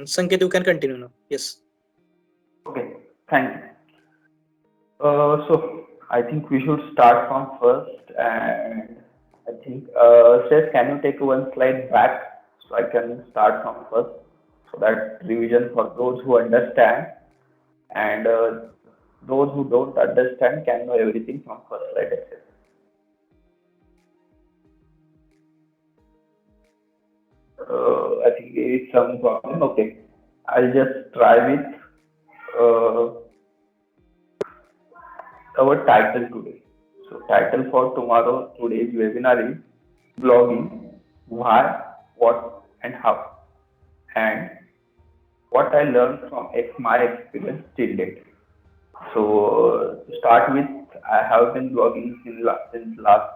Sanket, you can continue now. Yes. Okay, thank you. So I think we should start from first, and I think Seth, can you take one slide back so I can start from first, so that revision for those who understand and those who don't understand can know everything from first slide itself. I think there is some problem. Okay, I'll just try with uh, our title today. So title for tomorrow today's webinar is blogging, why, what and how, and what I learned from my experience till date. So to start with, I have been blogging since last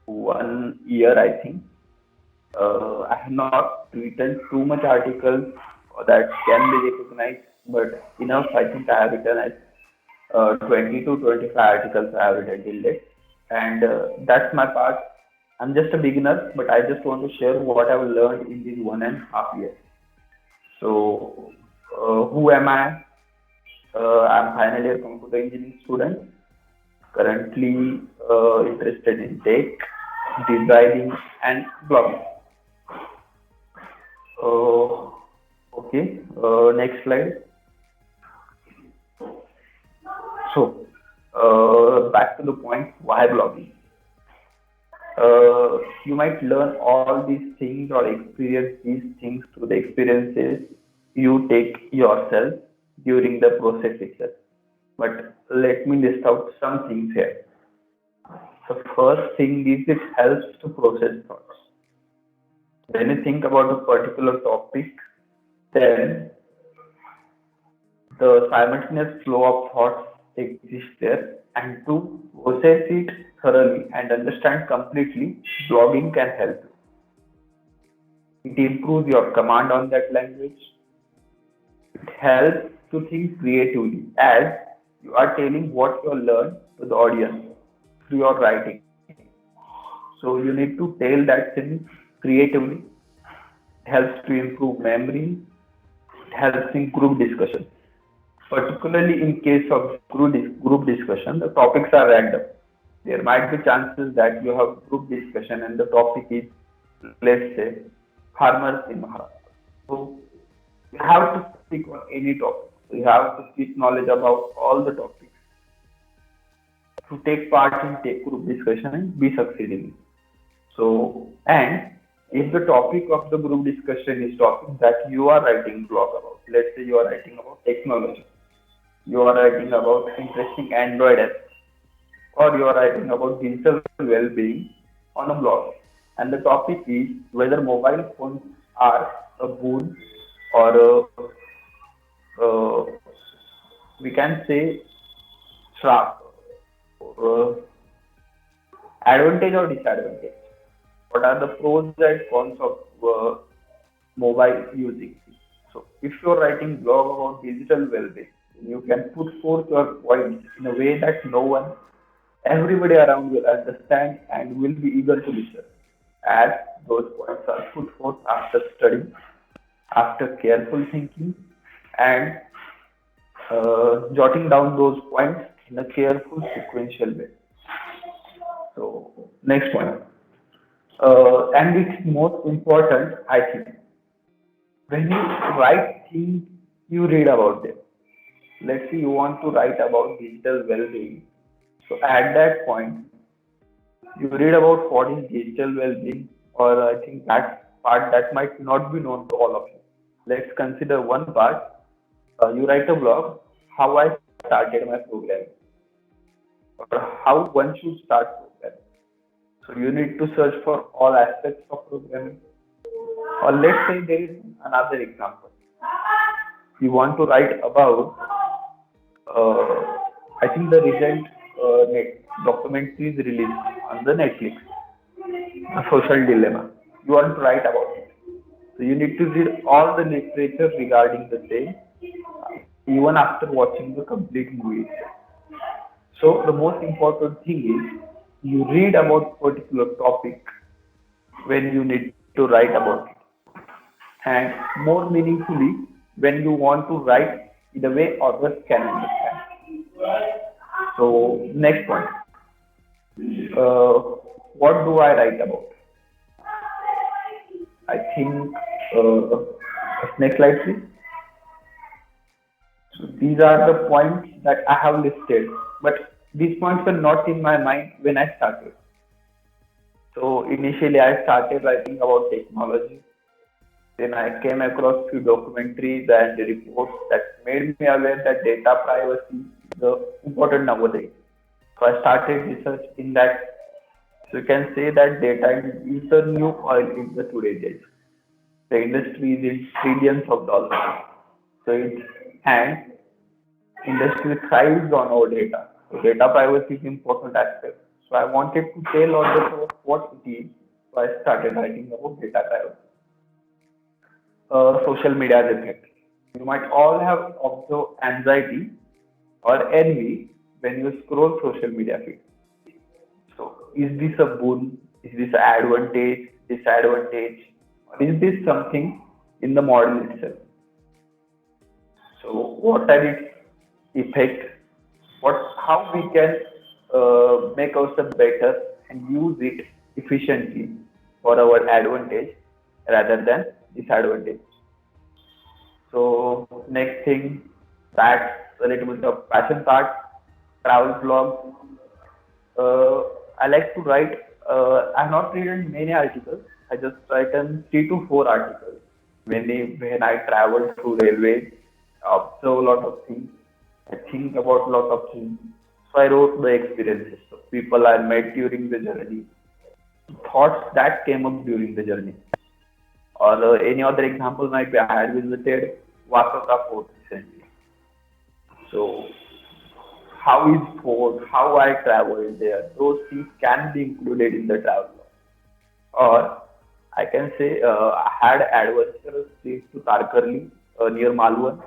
1 year, I think. I have not written too much articles that can be recognized, but enough. I think I have written 20 to 25 articles I have written till date, and that's my part. I'm just a beginner, but I just want to share what I've learned in these 1.5 years. So, who am I? I'm final year computer engineering student, currently interested in tech, designing, and blogging. Uh, okay, next slide. So, back to the point, why blogging? You might learn all these things or experience these things through the experiences you take yourself during the process itself. But let me list out some things here. The first thing is it helps to process thoughts. When you think about a particular topic, then the simultaneous flow of thoughts exists there, and to process it thoroughly and understand completely, blogging can help you. It improves your command on that language. It helps to think creatively as you are telling what you learned to the audience through your writing. So you need to tell that thing creatively. It helps to improve memory. It helps in group discussion. Particularly in case of group discussion, the topics are random. There might be chances that you have group discussion and the topic is, let's say, farmers in Maharashtra. So you have to speak on any topic. So you have to speak knowledge about all the topics to take part in group discussion and be succeeding. So, and if the topic of the group discussion is topic that you are writing blog about, let's say you are writing about technology, you are writing about interesting Android apps, or you are writing about digital well-being on a blog, and the topic is whether mobile phones are a boon or uh, we can say trap, uh, advantage or disadvantage. What are the pros and cons of mobile using? So if you're writing blog about digital well-being, you can put forth your points in a way that no one, everybody around will understand and will be eager to listen, as those points are put forth after studying, after careful thinking, and jotting down those points in a careful sequential way. So next one, and it's most important, I think, when you write things, you read about them. Let's say you want to write about digital well-being. So at that point, you read about what is digital well-being, or I think that part that might not be known to all of you. Let's consider one part. You write a blog, how I started my programming, or how one should start programming. So you need to search for all aspects of programming. Or let's say there is another example. You want to write about, uh, I think the recent documentary is released on the Netflix, A Social Dilemma. You want to write about it. So you need to read all the literature regarding the same, even after watching the complete movie. So the most important thing is you read about particular topic when you need to write about it. and more meaningfully when you want to write in a way others can understand. So, next point. Uh, what do I write about? I think, next slide, please. So these are the points that I have listed, but these points were not in my mind when I started. So initially, I started writing about technology. Then I came across few documentaries and reports that made me aware that data privacy is important nowadays. So I started research in that. So you can say that data is the new oil in the today's age. The industry is in trillions of dollars. So it's and industry thrives on our data. So data privacy is important aspect. So I wanted to tell others about what it is. So I started writing about data privacy. Social media's effect. You might all have observed anxiety or envy when you scroll social media feed. So is this a boon? Is this an advantage? Disadvantage? Or is this something in the model itself? So what are its effects? How we can make ourselves better and use it efficiently for our advantage rather than disadvantage. So next thing, that's related with the passion part, travel blog. I like to write. I have not written many articles. I just written 3 to 4 articles. When I travel through railways, I observe a lot of things. I think about a lot of things. So I wrote the experiences of people I met during the journey, thoughts that came up during the journey. Or any other example might be I had visited Vasota Fort recently. So how is fort, how I traveled there, those things can be included in the travel log. Or I can say I had adventurous trips to Tarkarli near Malwan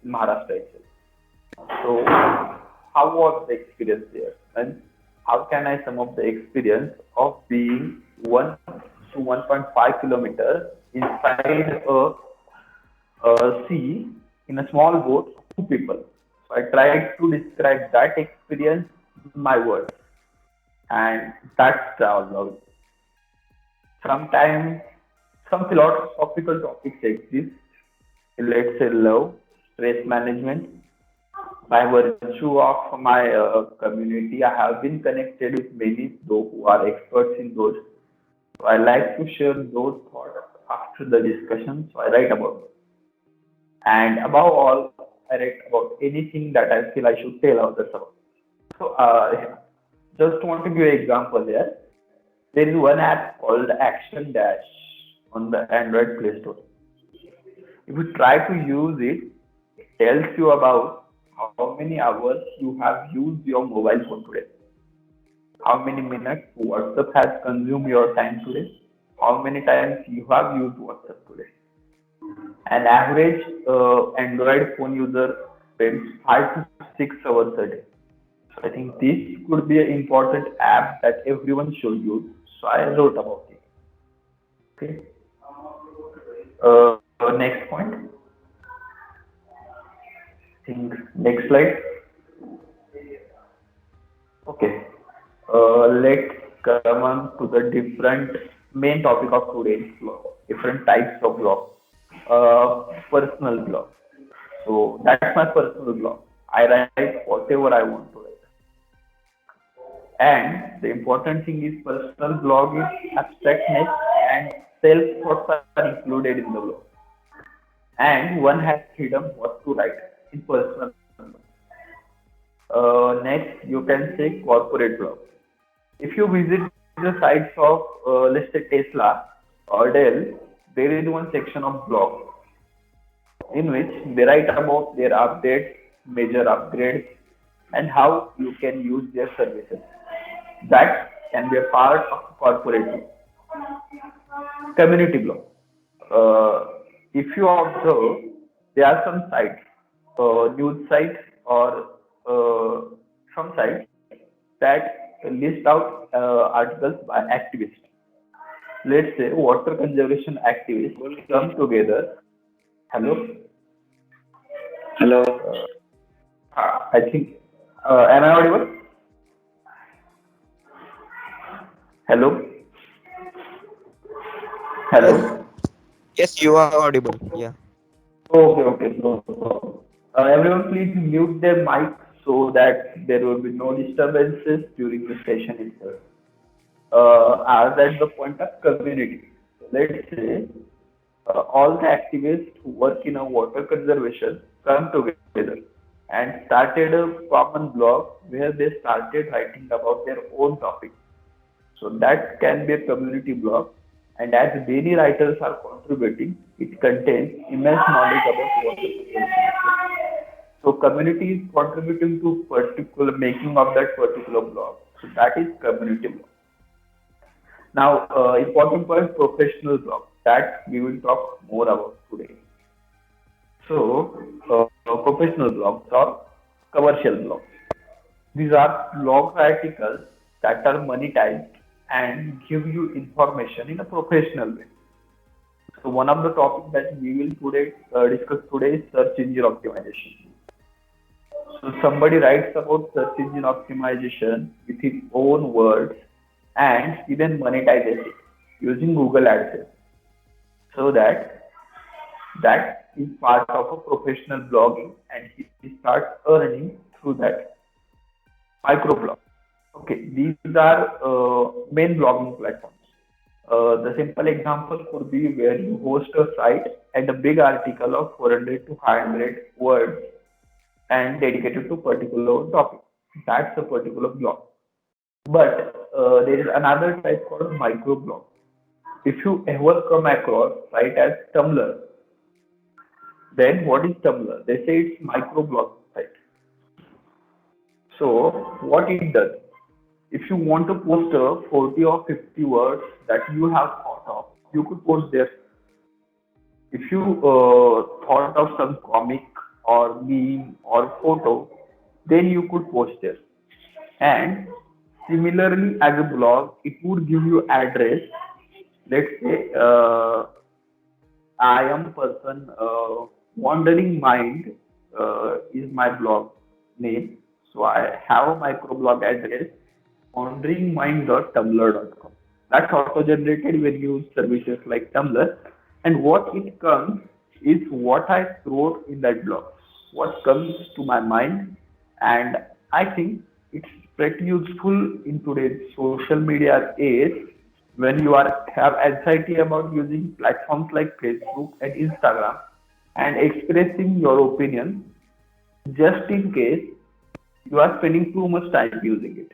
in Maharashtra itself. So how was the experience there? And how can I sum up the experience of being 1 to 1.5 kilometers inside sea in a small boat of 2 people? So I tried to describe that experience in my words, and that's travel. Sometimes some philosophical topics exist. Let's say love, stress management. By virtue of my community, I have been connected with many those who are experts in those. So I like to share those thoughts after the discussion. So I write about them. And above all, I write about anything that I feel I should tell others about. So just want to give an example here. There is one app called Action Dash on the Android Play Store. If you try to use it, it tells you about how many hours you have used your mobile phone today, how many minutes WhatsApp has consumed your time today, how many times you have used WhatsApp today. An average Android phone user spends 5 to 6 hours a day. So I think this could be an important app that everyone should use. So I wrote about it. Okay. Next point. Think next slide. Okay. Let's come on to the different main topic of today's blog. Different types of blog. Personal blog. So that's my personal blog. I write whatever I want to write. And the important thing is personal blog is abstractness and self thoughts are included in the blog. And one has freedom what to write in personal blog. Next, you can say corporate blog. If you visit the sites of, let's say, Tesla or Dell, there is one section of blog in which they write about their updates, major upgrades, and how you can use their services. That can be a part of corporate blog. Community blog. If you observe, there are some sites, news sites or some sites that list out articles by activists. Let's say water conservation activists come together. Hello, Hello. I think. Am I audible? Hello, Yes, hello. yes, you are audible. Yeah. Okay, okay. So, everyone, please mute their mic so that there will be no disturbances during the session itself. As at the point of community. So let's say all the activists who work in a water conservation come together and started a common blog where they started writing about their own topic. So that can be a community blog, and as many writers are contributing, it contains immense knowledge about water conservation. So community is contributing to particular making of that particular blog. So that is community blog. Now, important point, professional blog that we will talk more about today. So, professional blogs or commercial blogs. These are blog articles that are monetized and give you information in a professional way. So, one of the topics that we will today discuss today is search engine optimization. So, somebody writes about search engine optimization with his own words and he then monetizes it using Google AdSense. So that is part of a professional blogging and he starts earning through that microblog. Okay, these are main blogging platforms. The simple example could be where you host a site and a big article of 400 to 500 words and dedicated to particular topic. That's a particular blog. But there is another type called microblog. If you ever come across site as Tumblr, then what is Tumblr? They say it's microblog site. So what it does, if you want to post a 40 or 50 words that you have thought of, you could post there. If you thought of some comic or meme or photo, then you could post there. And similarly, as a blog, it would give you address. Let's say I am person wandering mind is my blog name. So I have a microblog address wanderingmind.tumblr.com. That's auto generated when you use services like Tumblr. And what it comes is what I wrote in that blog, what comes to my mind. And I think it's pretty useful in today's social media age when you are have anxiety about using platforms like Facebook and Instagram and expressing your opinion just in case you are spending too much time using it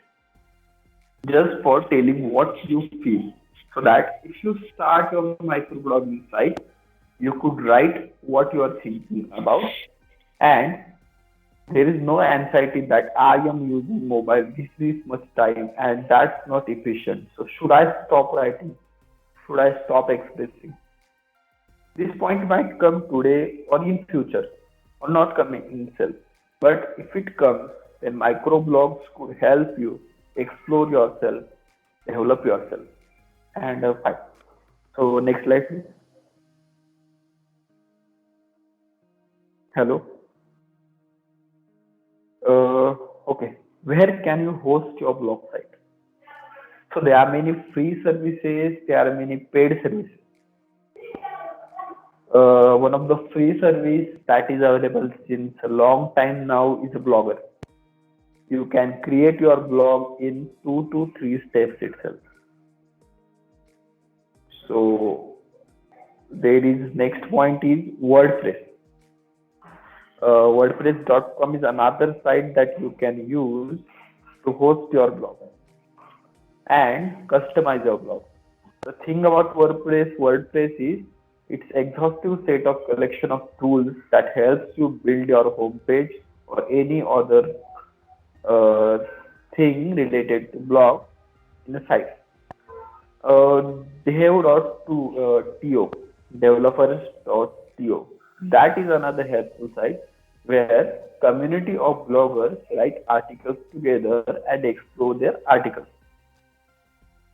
just for telling what you feel. So that if you start your microblogging site, you could write what you are thinking about, and there is no anxiety that I am using mobile this much time and that's not efficient. So should I stop writing? Should I stop expressing? This point might come today or in future, or not coming in itself. But if it comes, then microblogs could help you explore yourself, develop yourself, and fine. So next slide, please. Hello. Okay. Where can you host your blog site? So there are many free services, there are many paid services. One of the free service that is available since a long time now is a Blogger. You can create your blog in 2 to 3 steps itself. So there is next point is WordPress. WordPress.com is another site that you can use to host your blog and customize your blog. The thing about WordPress is it's exhaustive set of collection of tools that helps you build your homepage or any other thing related to blog in a site. Dev.to developers.to. That is another helpful site where community of bloggers write articles together and explore their articles.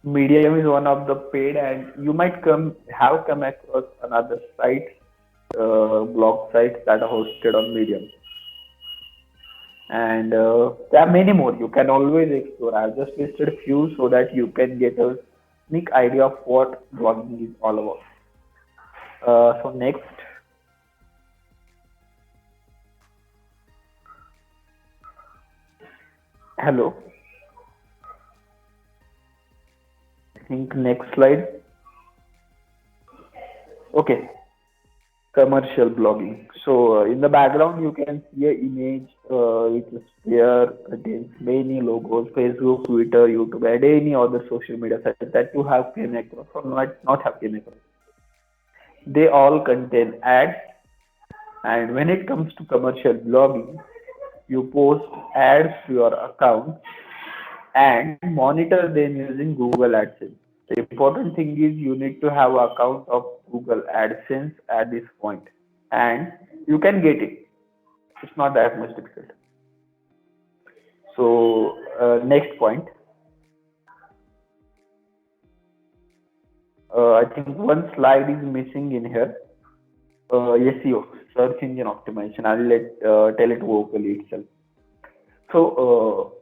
Medium is one of the paid, and you might come across another site, blog sites that are hosted on Medium, and there are many more. You can always explore. I've just listed a few so that you can get a sneak idea of what blogging is all about. So next, hello. I think next slide. Okay, commercial blogging. So in the background, you can see an image which is there contains many logos: Facebook, Twitter, YouTube, and any other social media site that you have came across or not have came across. They all contain ads, and when it comes to commercial blogging, you post ads to your account and monitor them using Google AdSense. The important thing is you need to have an account of Google AdSense at this point, and you can get it. It's not that much difficult. So next point, I think one slide is missing in here. SEO, search engine optimization. I'll tell it vocally itself. So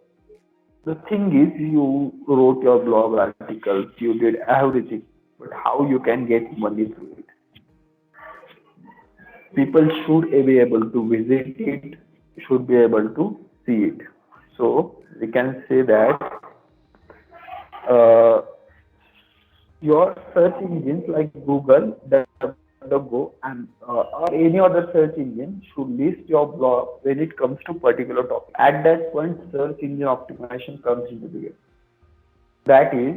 the thing is, you wrote your blog articles, you did everything, but how you can get money through it? People should be able to visit it, should be able to see it. So we can say that uh, your search engines like Google, DuckDuckGo, and or any other search engine should list your blog when it comes to particular topic. At that point, search engine optimization comes into the game. That is,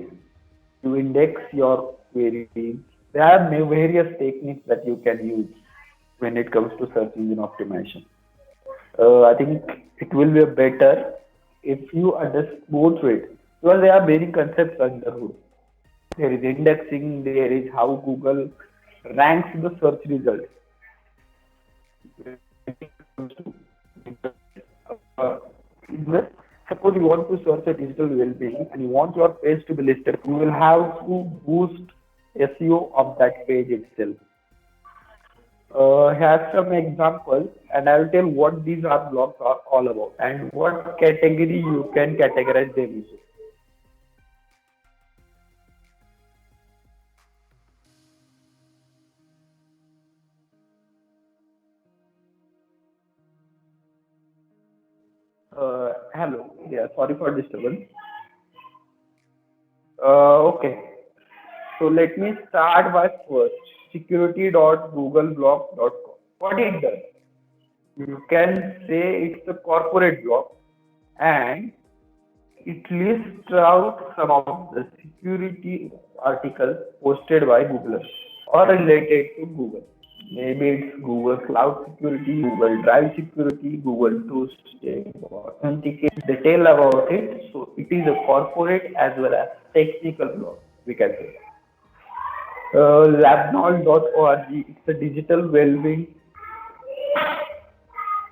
you index your queries. There are various techniques that you can use when it comes to search engine optimization. I think it will be better if you understand both ways, because there are many concepts under hood. There is indexing, there is how Google ranks the search results. Uh, Suppose you want to search a digital well-being and you want your page to be listed, you will have to boost SEO of that page itself. Have some examples, and I will tell what these are blogs are all about and what category you can categorize them into. Hello. Yeah, sorry for disturbance. Okay. So let me start by first security.googleblogs.com. What it does, you can say it's a corporate blog, and it lists out some of the security articles posted by Googlers or related to Google. Maybe it's Google Cloud Security, Google Drive Security, Google Two-Step Authentication. They tell about it. So it is a corporate as well as technical blog, we can say. Labnol.org, it's a digital well-being.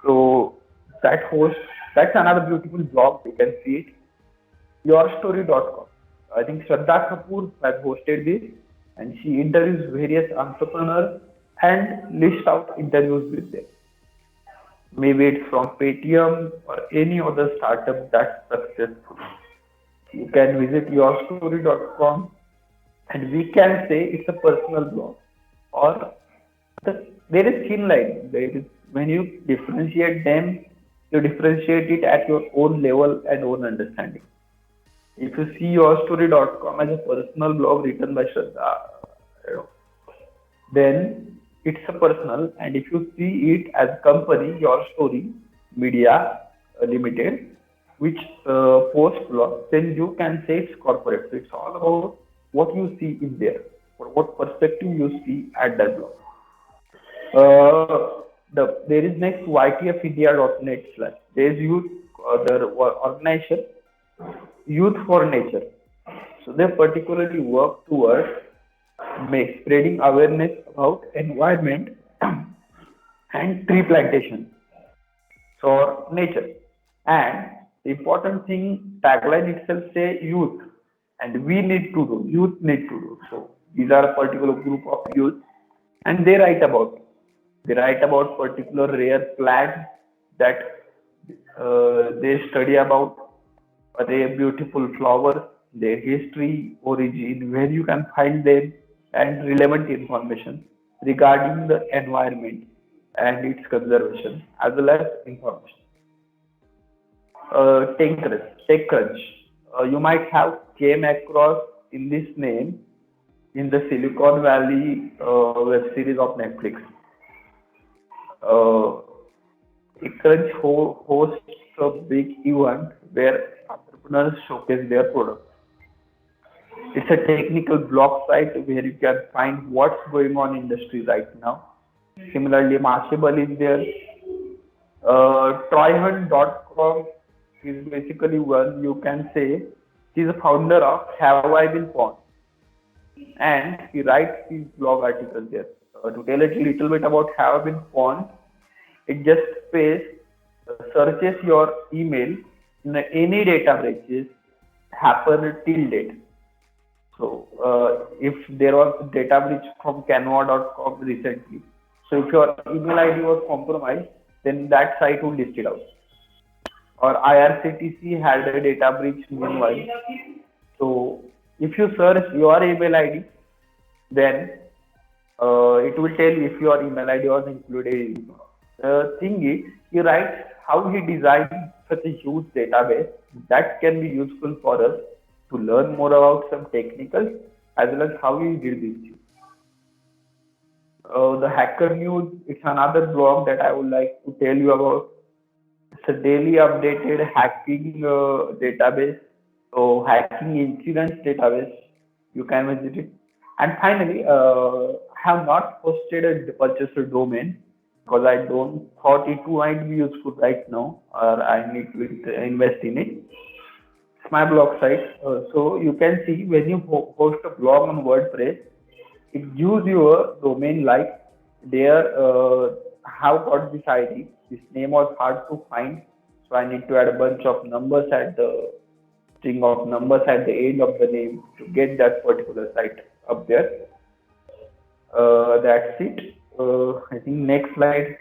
So that's another beautiful blog. You can see it. Yourstory.com. I think Shraddha Kapoor has hosted this, and she interviews various entrepreneurs and lists out interviews with them. Maybe it's from Paytm or any other startup that's successful. You can visit yourstory.com, and we can say it's a personal blog, or there is thin line. There is, when you differentiate them, you differentiate it at your own level and own understanding. If you see yourstory.com as a personal blog written by Shraddha, then it's a personal, and if you see it as company, Your Story Media Limited, which post blog, then you can say it's corporate. So it's all about what you see in there, or what perspective you see at that blog. There is next ytfindia.net slash. There is youth, the organization Youth for Nature. So they particularly work towards spreading awareness about environment and tree plantation for nature. And the important thing, tagline itself say youth, and we need to do, youth need to do. So these are a particular group of youth, and they write about it. They write about particular rare plants that they study about, their beautiful flowers, their history, origin, where you can find them, and relevant information regarding the environment and its conservation, as well as information. TechCrunch. You might have came across in this name in the Silicon Valley web series of Netflix. TechCrunch hosts a big event where entrepreneurs showcase their products. It's a technical blog site where you can find what's going on in industry right now. Similarly, Mashable is there. Troyhunt.com is basically one you can say he's a founder of Have I Been Pawned, and he writes his blog articles there. To tell a little bit about Have I Been Pawned, it just says searches your email in any data breaches happen till date. So if there was a data breach from Canva.com recently, so if your email ID was compromised, then that site will list it out. Or IRCTC had a data breach meanwhile. So if you search your email ID, then it will tell you if your email ID was included. The thing is, he writes how he designed such a huge database that can be useful for us to learn more about some technical as well as how he did this. The Hacker News, it's another blog that I would like to tell you about. It's a daily updated hacking database, so hacking incidents database. You can visit it. And finally, I have not posted a purchase a domain because I don't thought it might be useful right now, or I need to invest in it. It's my blog site. So you can see when you host a blog on WordPress, it gives you a domain like there have got this ID. This name was hard to find, so I need to add a bunch of numbers at the string of numbers at the end of the name to get that particular site up there. That's it. I think next slide.